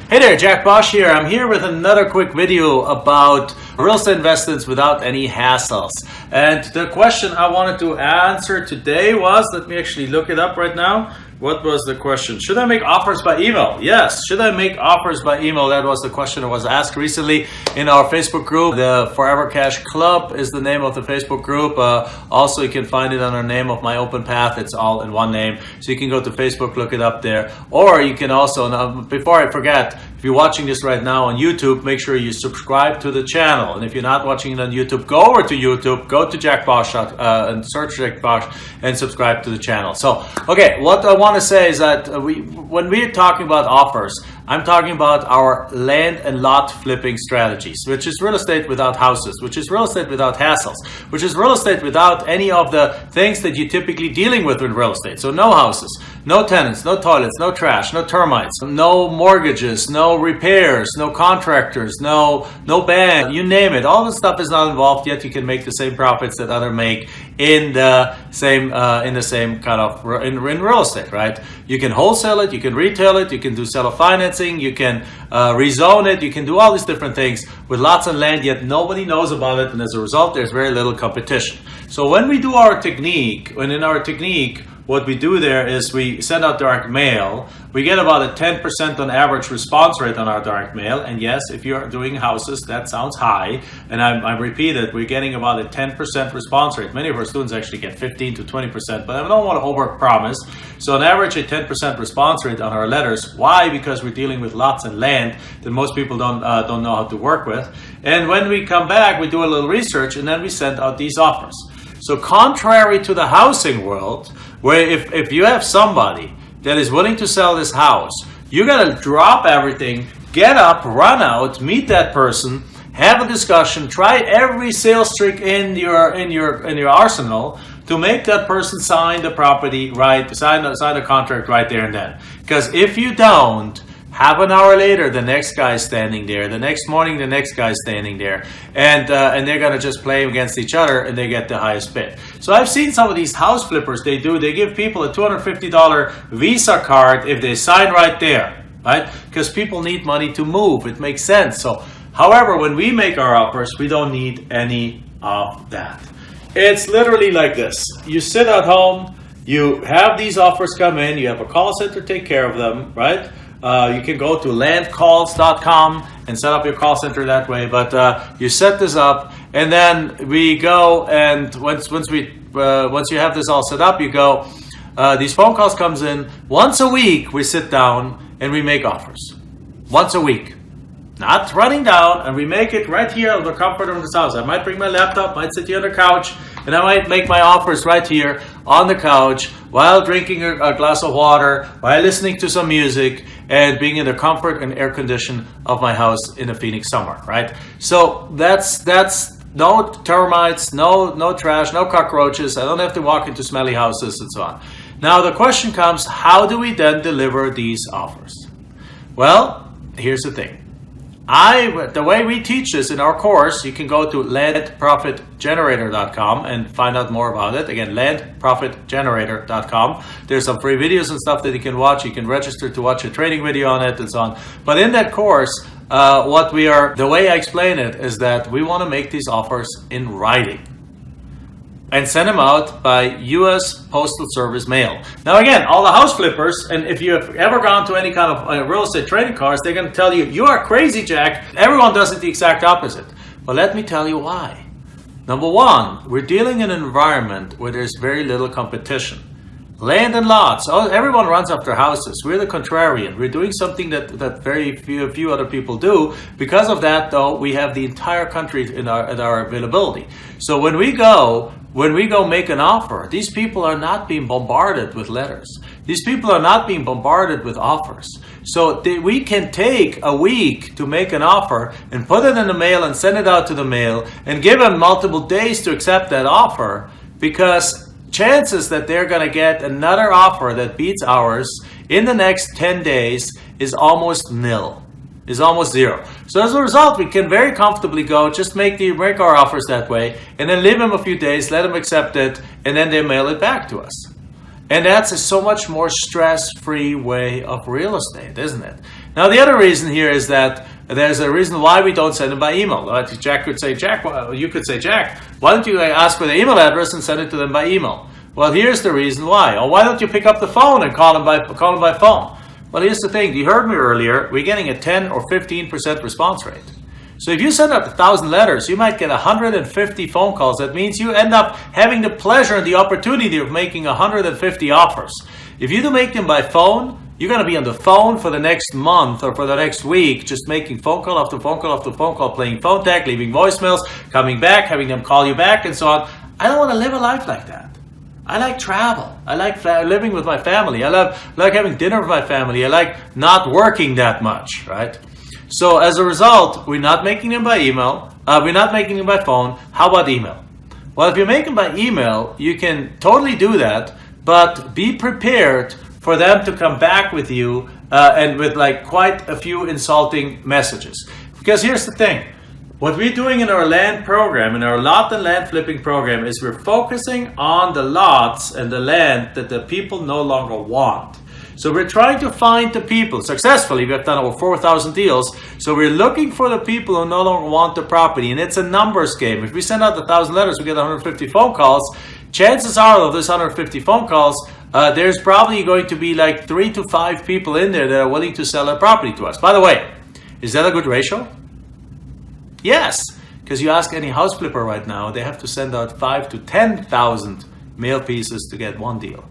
Hey there, Jack Bosch here. I'm here with another quick video about real estate investments without any hassles. And the question I wanted to answer today was, let me actually look it up right now. What was the question? Should I make offers by email? Yes. Should I make offers by email? That was the question that was asked recently in our Facebook group. The Forever Cash Club is the name of the Facebook group. Also, you can find it under the name of my open path. It's all in one name. So you can go to Facebook, look it up there. Or you can also, now, before I forget, if you're watching this right now on YouTube, make sure you subscribe to the channel. And if you're not watching it on YouTube, go over to YouTube, go to Jack Bosch and search Jack Bosch and subscribe to the channel. So, okay, what I want to say is that when we're talking about offers, I'm talking about our land and lot flipping strategies, which is real estate without houses, which is real estate without hassles, which is real estate without any of the things that you're typically dealing with in real estate. So no houses, no tenants, no toilets, no trash, no termites, no mortgages, no repairs, no contractors, no bank, you name it. All this stuff is not involved, yet you can make the same profits that others make in the same kind of in real estate, right? You can wholesale it, you can retail it, you can do seller financing, you can rezone it, you can do all these different things with lots of land, yet nobody knows about it, and as a result, there's very little competition. So when we do our technique, what we do there is we send out direct mail. We get about a 10% on average response rate on our direct mail. And yes, if you're doing houses, that sounds high. And I repeat it, we're getting about a 10% response rate. Many of our students actually get 15 to 20%, but I don't want to overpromise. So on average, a 10% response rate on our letters. Why? Because we're dealing with lots and land that most people don't know how to work with. And when we come back, we do a little research, and then we send out these offers. So contrary to the housing world, where if you have somebody that is willing to sell this house, you gotta drop everything, get up, run out, meet that person, have a discussion, try every sales trick in your arsenal to make that person sign the property right, sign the contract right there and then. Because if you don't, half an hour later, the next guy's standing there. The next morning, the next guy's standing there. And they're going to just play against each other, and they get the highest bid. So I've seen some of these house flippers, they give people a $250 Visa card if they sign right there, right? Because people need money to move. It makes sense. So, however, when we make our offers, we don't need any of that. It's literally like this. You sit at home, you have these offers come in, you have a call center take care of them, right? You can go to landcalls.com and set up your call center that way. But you set this up, and then we go, and once you have this all set up, you go. These phone calls comes in once a week. We sit down and we make offers once a week, not running down, and we make it right here in the comfort of this house. I might bring my laptop, might sit here on the couch, and I might make my offers right here on the couch while drinking a glass of water, while listening to some music, and being in the comfort and air condition of my house in a Phoenix summer, right? So that's no termites, no trash, no cockroaches. I don't have to walk into smelly houses and so on. Now the question comes, how do we then deliver these offers? Well, here's the thing. The way we teach this in our course, you can go to landprofitgenerator.com and find out more about it. Again, landprofitgenerator.com. There's some free videos and stuff that you can watch. You can register to watch a training video on it and so on. But in that course, the way I explain it is that we want to make these offers in writing and send them out by U.S. Postal Service mail. Now again, all the house flippers, and if you have ever gone to any kind of real estate training course, they're going to tell you, you are crazy, Jack. Everyone does it the exact opposite. But let me tell you why. Number one, we're dealing in an environment where there's very little competition. Land and lots. Everyone runs after houses. We're the contrarian. We're doing something that very few other people do. Because of that, though, we have the entire country at our availability. So when we go make an offer, these people are not being bombarded with letters. These people are not being bombarded with offers. So we can take a week to make an offer and put it in the mail and send it out to the mail and give them multiple days to accept that offer, because chances that they're going to get another offer that beats ours in the next 10 days is almost nil, is almost zero. So as a result, we can very comfortably go, just make our offers that way, and then leave them a few days, let them accept it, and then they mail it back to us. And that's a so much more stress-free way of real estate, isn't it? Now, the other reason here is that there's a reason why we don't send them by email. Jack could say, Jack, you could say, Jack, why don't you ask for their email address and send it to them by email? Well, here's the reason why. Or why don't you pick up the phone and call them by phone? Well, here's the thing. You heard me earlier. We're getting a 10 or 15% response rate. So if you send out 1,000 letters, you might get 150 phone calls. That means you end up having the pleasure and the opportunity of making 150 offers. If you do make them by phone, you're going to be on the phone for the next month or for the next week, just making phone call after phone call after phone call, playing phone tag, leaving voicemails, coming back, having them call you back, and so on. I don't want to live a life like that. I like travel. I like living with my family. I like having dinner with my family. I like not working that much, right? So as a result, we're not making them by email. We're not making them by phone. How about email? Well, if you make them by email, you can totally do that, but be prepared for them to come back with you and with like quite a few insulting messages. Because here's the thing. What we're doing in our land program, in our lot and land flipping program, is we're focusing on the lots and the land that the people no longer want. So we're trying to find the people. Successfully, we've done over 4,000 deals. So we're looking for the people who no longer want the property. And it's a numbers game. If we send out 1,000 letters, we get 150 phone calls. Chances are of this 150 phone calls, there's probably going to be like 3 to 5 people in there that are willing to sell a property to us. By the way, is that a good ratio? Yes, because you ask any house flipper right now, they have to send out 5,000 to 10,000 mail pieces to get one deal.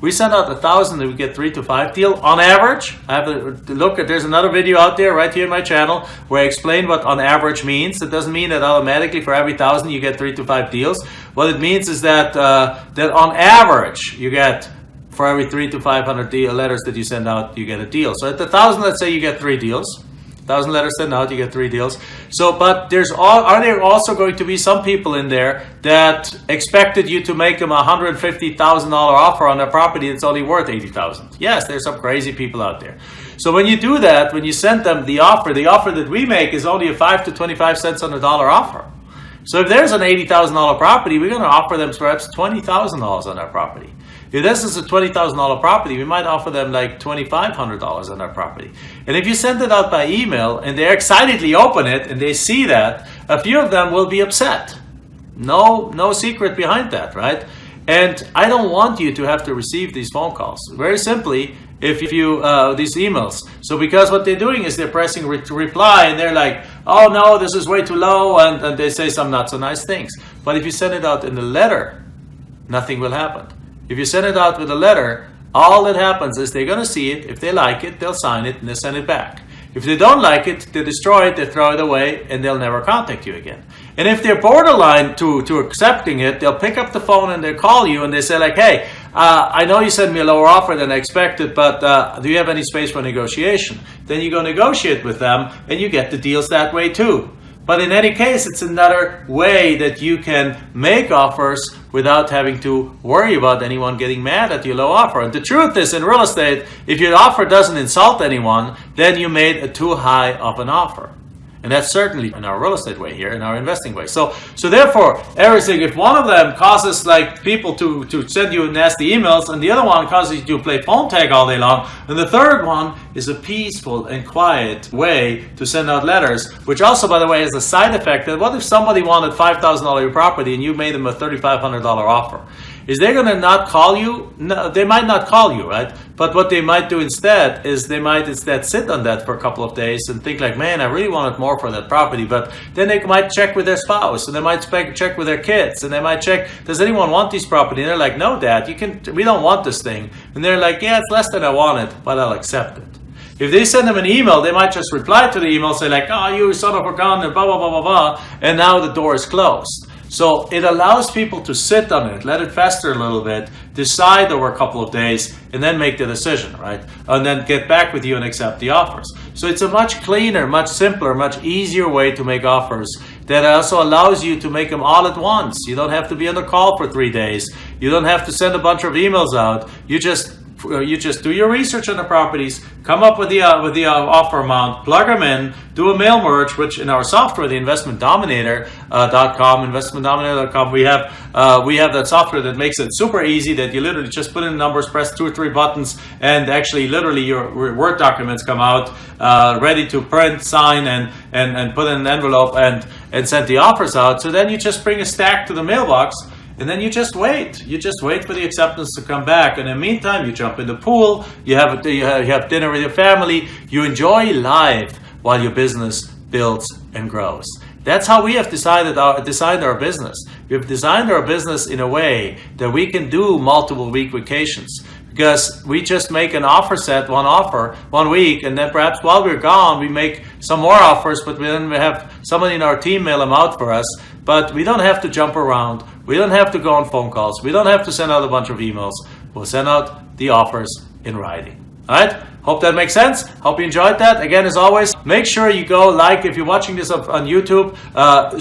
We send out 1,000 and we get 3 to 5 deal on average. I have to look at, there's another video out there right here in my channel where I explain what on average means. It doesn't mean that automatically for every 1,000 you get 3 to 5 deals. What it means is that that on average you get, for every 300 to 500 letters that you send out, you get a deal. So at 1,000, let's say you get 3 deals. 1,000 letters sent out, you get 3 deals. So, but are there also going to be some people in there that expected you to make them a $150,000 offer on their property that's only worth $80,000? Yes, there's some crazy people out there. So when you do that, when you send them the offer that we make is only a 5 to 25 cents on the dollar offer. So if there's an $80,000 property, we're going to offer them perhaps $20,000 on our property. If this is a $20,000 property, we might offer them like $2,500 on our property. And if you send it out by email and they excitedly open it and they see that, a few of them will be upset. No secret behind that, right? And I don't want you to have to receive these phone calls. Very simply, if you these emails. So because what they're doing is they're pressing reply and they're like, oh no, this is way too low, and they say some not so nice things. But if you send it out in the letter, nothing will happen. If you send it out with a letter, all that happens is they're going to see it. If they like it, they'll sign it and they'll send it back. If they don't like it, they destroy it, they throw it away, and they'll never contact you again. And if they're borderline to accepting it, they'll pick up the phone and they'll call you and they say like, hey, I know you sent me a lower offer than I expected, but do you have any space for negotiation? Then you go negotiate with them and you get the deals that way too. But in any case, it's another way that you can make offers without having to worry about anyone getting mad at your low offer. And the truth is, in real estate, if your offer doesn't insult anyone, then you made a too high of an offer. And that's certainly in our real estate way here, in our investing way. So therefore, everything, if one of them causes like people to send you nasty emails, and the other one causes you to play phone tag all day long, and the third one is a peaceful and quiet way to send out letters, which also, by the way, has a side effect that what if somebody wanted $5,000 your property and you made them a $3,500 offer? Is they going to not call you? No, they might not call you, right? But what they might do instead is they might instead sit on that for a couple of days and think like, man, I really wanted more for that property. But then they might check with their spouse, and they might check with their kids, and they might check, does anyone want this property? And they're like, no, Dad, we don't want this thing. And they're like, yeah, it's less than I wanted, but I'll accept it. If they send them an email, they might just reply to the email, say like, oh, you son of a gun, and blah, blah, blah, blah, blah, and now the door is closed. So it allows people to sit on it, let it fester a little bit, decide over a couple of days, and then make the decision, right? And then get back with you and accept the offers. So it's a much cleaner, much simpler, much easier way to make offers that also allows you to make them all at once. You don't have to be on the call for 3 days. You don't have to send a bunch of emails out. You just You just do your research on the properties, come up with the offer amount, plug them in, do a mail merge, which in our software, the investmentdominator.com, we have that software that makes it super easy, that you literally just put in numbers, press 2 or 3 buttons, and actually literally your Word documents come out ready to print, sign, and put in an envelope and send the offers out. So then you just bring a stack to the mailbox, and then you just wait. You just wait for the acceptance to come back. And in the meantime, you jump in the pool, you have dinner with your family, you enjoy life while your business builds and grows. That's how we have designed our business. We've designed our business in a way that we can do multiple week vacations, because we just make an offer set, one offer, 1 week, and then perhaps while we're gone, we make some more offers, but then we have somebody in our team mail them out for us. But we don't have to jump around. We don't have to go on phone calls. We don't have to send out a bunch of emails. We'll send out the offers in writing. All right? Hope that makes sense. Hope you enjoyed that. Again, as always, make sure you go like, if you're watching this on YouTube,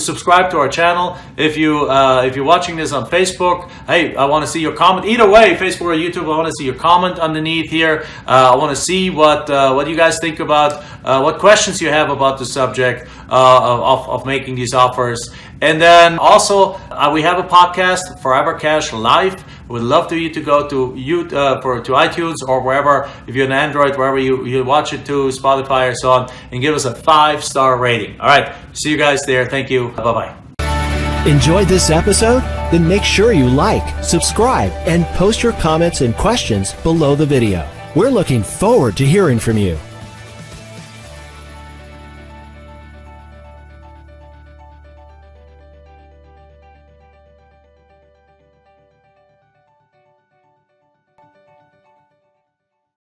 subscribe to our channel. If you're watching this on Facebook, hey, I want to see your comment. Either way, Facebook or YouTube, I want to see your comment underneath here. I want to see what you guys think about, what questions you have about the subject of making these offers. And then also, we have a podcast, Forever Cash Live. We'd love for you to go to iTunes or wherever, if you're an Android, wherever you watch it to, Spotify or so on, and give us a 5-star rating. All right, see you guys there. Thank you. Bye-bye. Enjoyed this episode? Then make sure you like, subscribe, and post your comments and questions below the video. We're looking forward to hearing from you.